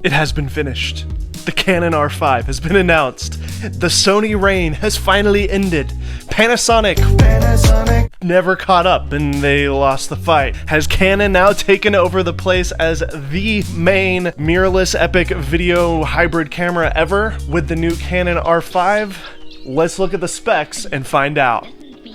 It has been finished. The Canon R5 has been announced. The Sony reign has finally ended. Panasonic never caught up and they lost the fight. Has Canon now taken over the place as the main mirrorless epic video hybrid camera ever with the new Canon R5? Let's look at the specs and find out.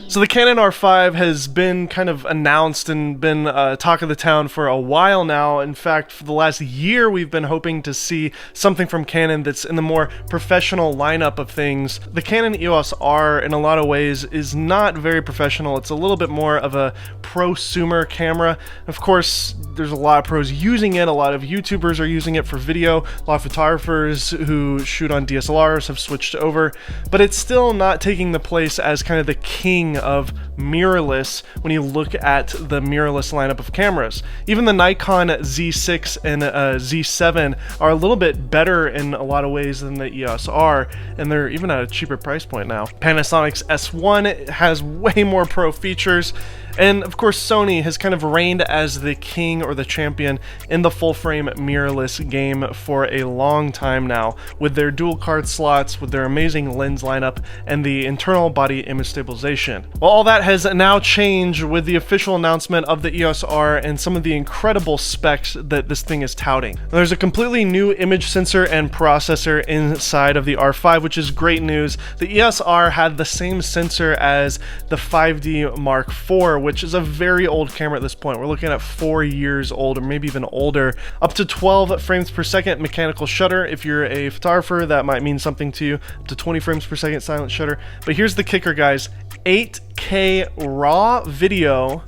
So the Canon R5 has been kind of announced and been talk of the town for a while now. In fact, for the last year, we've been hoping to see something from Canon that's in the more professional lineup of things. The Canon EOS R, in a lot of ways, is not very professional. It's a little bit more of a prosumer camera. Of course, there's a lot of pros using it. A lot of YouTubers are using it for video. A lot of photographers who shoot on DSLRs have switched over. But it's still not taking the place as kind of the king of mirrorless when you look at the mirrorless lineup of cameras. Even the Nikon Z6 and Z7 are a little bit better in a lot of ways than the EOS R, and they're even at a cheaper price point now. Panasonic's S1 has way more pro features, and of course Sony has kind of reigned as the king or the champion in the full-frame mirrorless game for a long time now, with their dual card slots, with their amazing lens lineup, and the internal body image stabilization. Well, all that has now changed with the official announcement of the EOS R and some of the incredible specs that this thing is touting. There's a completely new image sensor and processor inside of the R5, which is great news. The EOS R had the same sensor as the 5D Mark IV, which is a very old camera at this point. We're looking at 4 years old, or maybe even older. Up to 12 frames per second mechanical shutter. If you're a photographer, that might mean something to you. Up to 20 frames per second silent shutter. But here's the kicker, guys. 8K raw video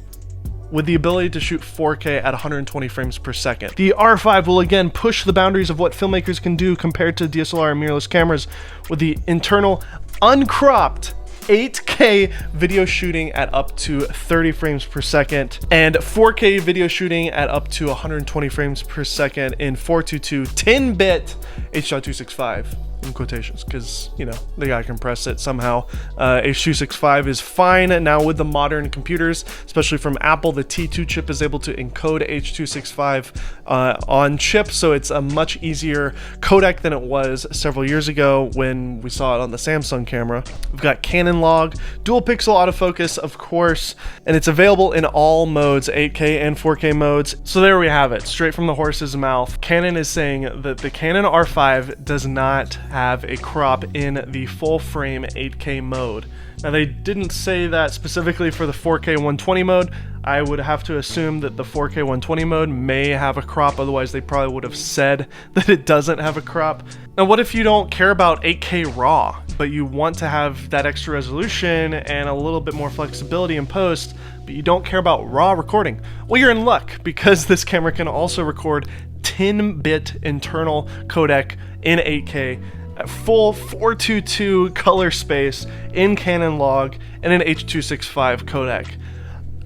with the ability to shoot 4K at 120 frames per second. The R5 will again push the boundaries of what filmmakers can do compared to DSLR and mirrorless cameras with the internal uncropped 8K video shooting at up to 30 frames per second and 4K video shooting at up to 120 frames per second in 422 10-bit H.265. In quotations, because, you know, they gotta compress it somehow. H.265 is fine now with the modern computers, especially from Apple. The T2 chip is able to encode H.265 on chip, so it's a much easier codec than it was several years ago when we saw it on the Samsung camera. We've got Canon log, dual pixel autofocus, of course, and it's available in all modes, 8K and 4K modes. So there we have it, straight from the horse's mouth. Canon is saying that the Canon R5 does not have a crop in the full frame 8K mode. Now, they didn't say that specifically for the 4K 120 mode. I would have to assume that the 4K 120 mode may have a crop, otherwise they probably would have said that it doesn't have a crop. Now, what if you don't care about 8K raw, but you want to have that extra resolution and a little bit more flexibility in post, but you don't care about raw recording? Well, you're in luck, because this camera can also record 10-bit internal codec in 8K at full 422 color space in Canon log and an H.265 codec.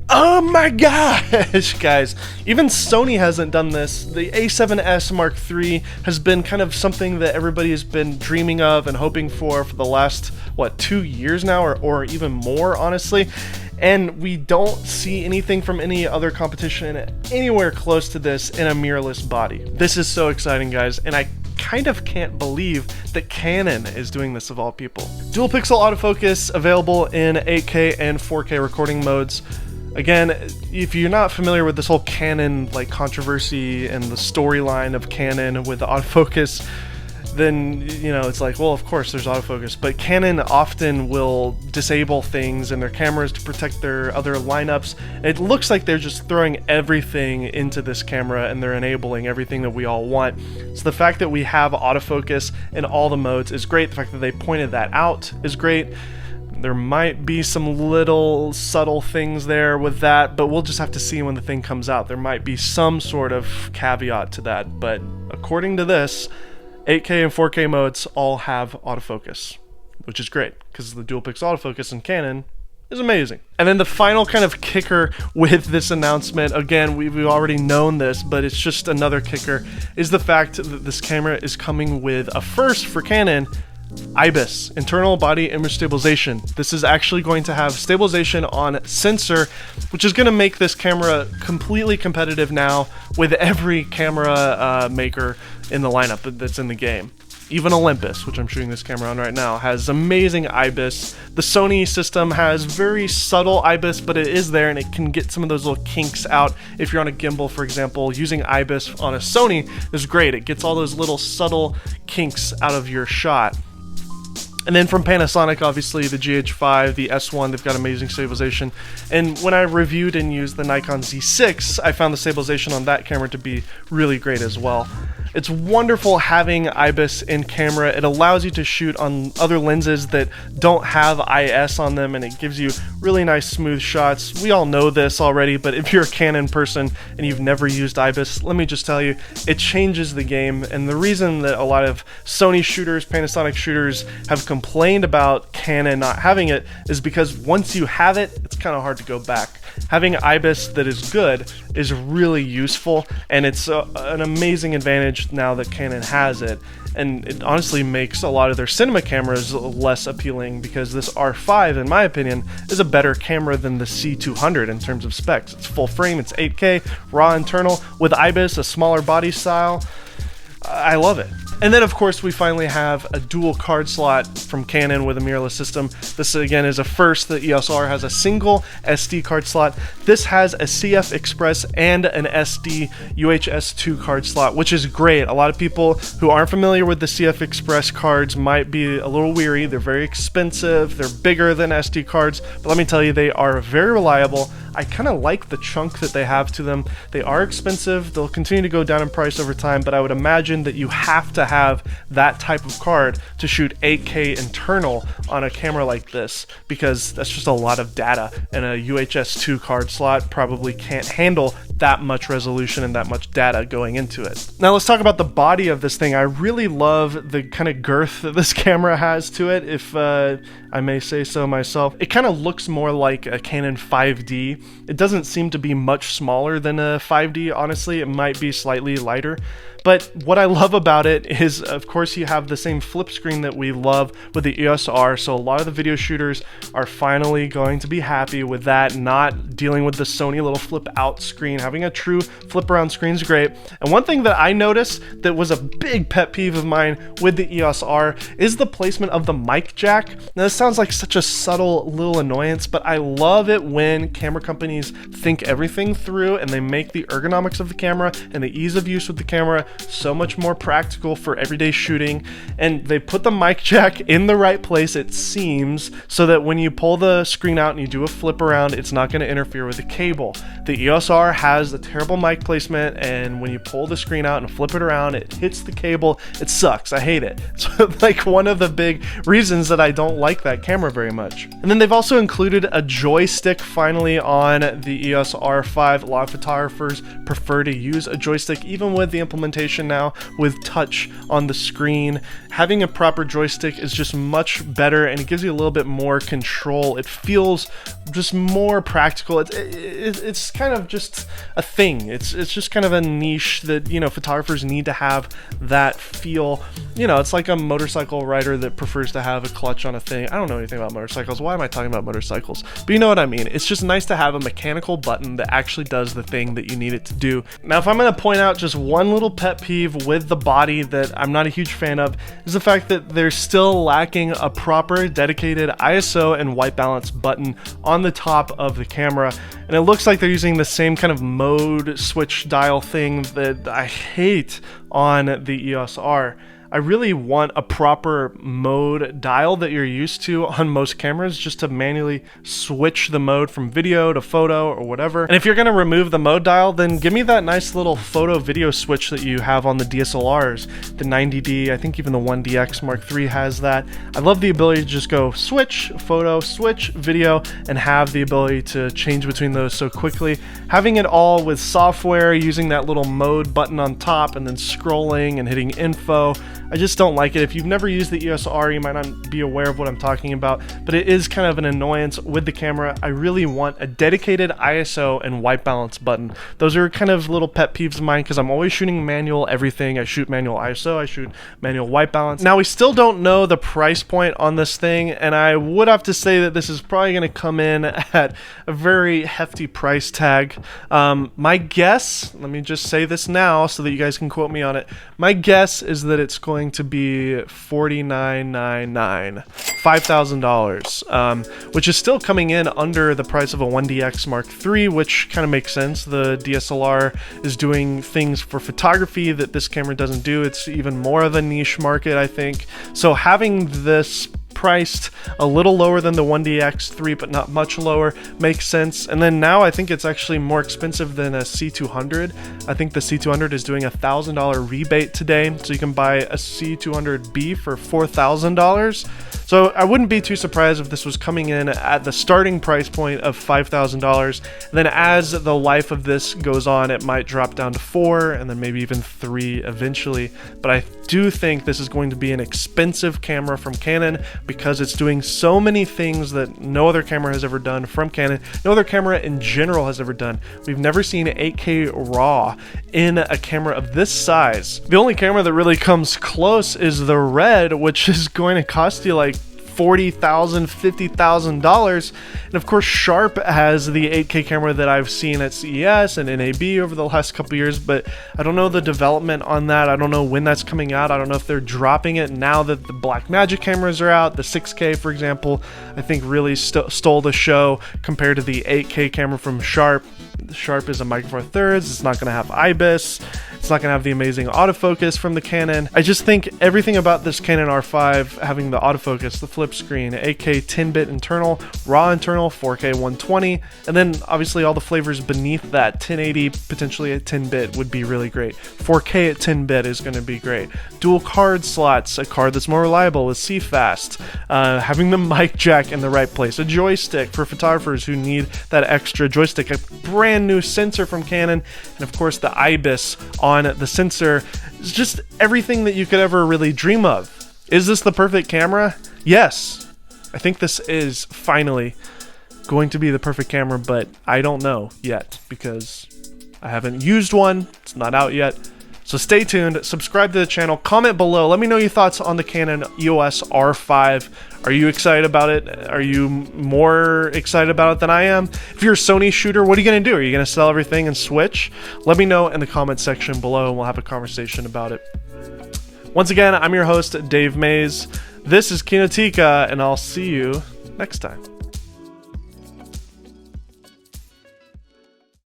Oh my gosh, guys. Even Sony hasn't done this. The A7S Mark III has been kind of something that everybody has been dreaming of and hoping for the last, what, 2 years now, or even more, honestly. And we don't see anything from any other competition anywhere close to this in a mirrorless body. This is so exciting, guys, and I kind of can't believe that Canon is doing this of all people. Dual pixel autofocus available in 8K and 4K recording modes. Again, if you're not familiar with this whole Canon controversy and the storyline of Canon with the autofocus, then, you know, it's like, well, of course there's autofocus, but Canon often will disable things in their cameras to protect their other lineups. It looks like they're just throwing everything into this camera and they're enabling everything that we all want. So the fact that we have autofocus in all the modes is great. The fact that they pointed that out is great. There might be some little subtle things there with that, but we'll just have to see when the thing comes out. There might be some sort of caveat to that, but according to this, 8K and 4K modes all have autofocus, which is great because the dual pixel autofocus in Canon is amazing. And then the final kind of kicker with this announcement, again, we've already known this, but it's just another kicker, is the fact that this camera is coming with a first for Canon, Ibis, internal body image stabilization. This is actually going to have stabilization on sensor, which is going to make this camera completely competitive now with every camera maker in the lineup that's in the game. Even Olympus, which I'm shooting this camera on right now, has amazing Ibis. The Sony system has very subtle Ibis, but it is there and it can get some of those little kinks out. If you're on a gimbal, for example, using Ibis on a Sony is great. It gets all those little subtle kinks out of your shot. And then from Panasonic, obviously, the GH5, the S1, they've got amazing stabilization. And when I reviewed and used the Nikon Z6, I found the stabilization on that camera to be really great as well. It's wonderful having Ibis in camera. It allows you to shoot on other lenses that don't have IS on them, and it gives you really nice smooth shots. We all know this already, but if you're a Canon person and you've never used Ibis, let me just tell you, it changes the game. And the reason that a lot of Sony shooters, Panasonic shooters have complained about Canon not having it is because once you have it, it's kind of hard to go back. Having Ibis that is good is really useful, and it's an amazing advantage now that Canon has it. And it honestly makes a lot of their cinema cameras less appealing, because this R5, in my opinion, is a better camera than the C300 in terms of specs. It's full frame, it's 8K, raw internal, with Ibis, a smaller body style. I love it. And then, of course, we finally have a dual card slot from Canon with a mirrorless system. This, again, is a first. The EOS R has a single SD card slot. This has a CF Express and an SD UHS-2 card slot, which is great. A lot of people who aren't familiar with the CF Express cards might be a little weary. They're very expensive. They're bigger than SD cards. But let me tell you, they are very reliable. I kind of like the chunk that they have to them. They are expensive. They'll continue to go down in price over time, but I would imagine that you have to have that type of card to shoot 8K internal on a camera like this, because that's just a lot of data, and a UHS-2 card slot probably can't handle that much resolution and that much data going into it. Now let's talk about the body of this thing. I really love the kind of girth that this camera has to it, if I may say so myself. It kind of looks more like a Canon 5D. It doesn't seem to be much smaller than a 5D, honestly. It might be slightly lighter. But what I love about it is, of course, you have the same flip screen that we love with the EOS R, so a lot of the video shooters are finally going to be happy with that, not dealing with the Sony little flip out screen. Having a true flip around screen is great. And one thing that I noticed that was a big pet peeve of mine with the EOS R is the placement of the mic jack. Now this sounds like such a subtle little annoyance, but I love it when camera companies think everything through and they make the ergonomics of the camera and the ease of use with the camera so much more practical for everyday shooting. And they put the mic jack in the right place, it seems, so that when you pull the screen out and you do a flip around, it's not going to interfere with the cable. The EOS R has a terrible mic placement, and when you pull the screen out and flip it around, it hits the cable. It sucks. I hate it. So like one of the big reasons that I don't like that camera very much. And then they've also included a joystick finally on the EOS R5. A lot of photographers prefer to use a joystick, even with the implementation now with touch on the screen. Having a proper joystick is just much better, and it gives you a little bit more control. It feels just more practical. It's kind of just a thing. It's just kind of a niche that, you know, photographers need to have that feel. You know, it's like a motorcycle rider that prefers to have a clutch on a thing. I don't know anything about motorcycles. Why am I talking about motorcycles? But you know what I mean. It's just nice to have a mechanical button that actually does the thing that you need it to do. Now, if I'm going to point out just one little pet peeve with the body that I'm not a huge fan of, is the fact that they're still lacking a proper dedicated ISO and white balance button on the top of the camera. And it looks like they're using the same kind of mode switch dial thing that I hate on the EOS R. I really want a proper mode dial that you're used to on most cameras, just to manually switch the mode from video to photo or whatever. And if you're going to remove the mode dial, then give me that nice little photo video switch that you have on the DSLRs. The 90D, I think even the 1DX Mark III has that. I love the ability to just go switch photo, switch video, and have the ability to change between those so quickly. Having it all with software, using that little mode button on top and then scrolling and hitting info, I just don't like it. If you've never used the EOS R, you might not be aware of what I'm talking about, but it is kind of an annoyance with the camera. I really want a dedicated ISO and white balance button. Those are kind of little pet peeves of mine because I'm always shooting manual everything. I shoot manual ISO, I shoot manual white balance. Now, we still don't know the price point on this thing, and I would have to say that this is probably going to come in at a very hefty price tag. My guess, let me just say this now so that you guys can quote me on it. My guess is that it's going to be $49.99, $5,000, which is still coming in under the price of a 1DX Mark III, which kind of makes sense. The DSLR is doing things for photography that this camera doesn't do. It's even more of a niche market, I think. So having this priced a little lower than the 1DX3 but not much lower makes sense. And then now I think it's actually more expensive than a C200. I think the C200 is doing $1,000 rebate today, so you can buy a C200B for $4,000. So I wouldn't be too surprised if this was coming in at the starting price point of $5,000. Then as the life of this goes on, it might drop down to $4,000 and then maybe even $3,000 eventually. But I do think this is going to be an expensive camera from Canon because it's doing so many things that no other camera has ever done from Canon. No other camera in general has ever done. We've never seen 8K RAW in a camera of this size. The only camera that really comes close is the Red, which is going to cost you like $40,000, $50,000. And of course, Sharp has the 8K camera that I've seen at CES and NAB over the last couple years, but I don't know the development on that. I don't know when that's coming out. I don't know if they're dropping it now that the Blackmagic cameras are out. The 6K, for example, I think really stole the show compared to the 8K camera from Sharp. Sharp is a Micro Four Thirds. It's not going to have Ibis. It's not going to have the amazing autofocus from the Canon. I just think everything about this Canon R5, having the autofocus, the flip screen, 8K 10-bit internal, RAW internal, 4K 120, and then obviously all the flavors beneath that, 1080, potentially at 10-bit would be really great. 4K at 10-bit is going to be great. Dual card slots, a card that's more reliable with CFast, having the mic jack in the right place, a joystick for photographers who need that extra joystick, a brand new sensor from Canon, and of course the Ibis on the sensor. It's just everything that you could ever really dream of. Is this the perfect camera? Yes. I think this is finally going to be the perfect camera, but I don't know yet because I haven't used one. It's not out yet. So stay tuned, subscribe to the channel, comment below, let me know your thoughts on the Canon EOS R5. Are you excited about it? Are you more excited about it than I am? If you're a Sony shooter, what are you going to do? Are you going to sell everything and switch? Let me know in the comment section below and we'll have a conversation about it. Once again, I'm your host, Dave Mays. This is Kinotika, and I'll see you next time.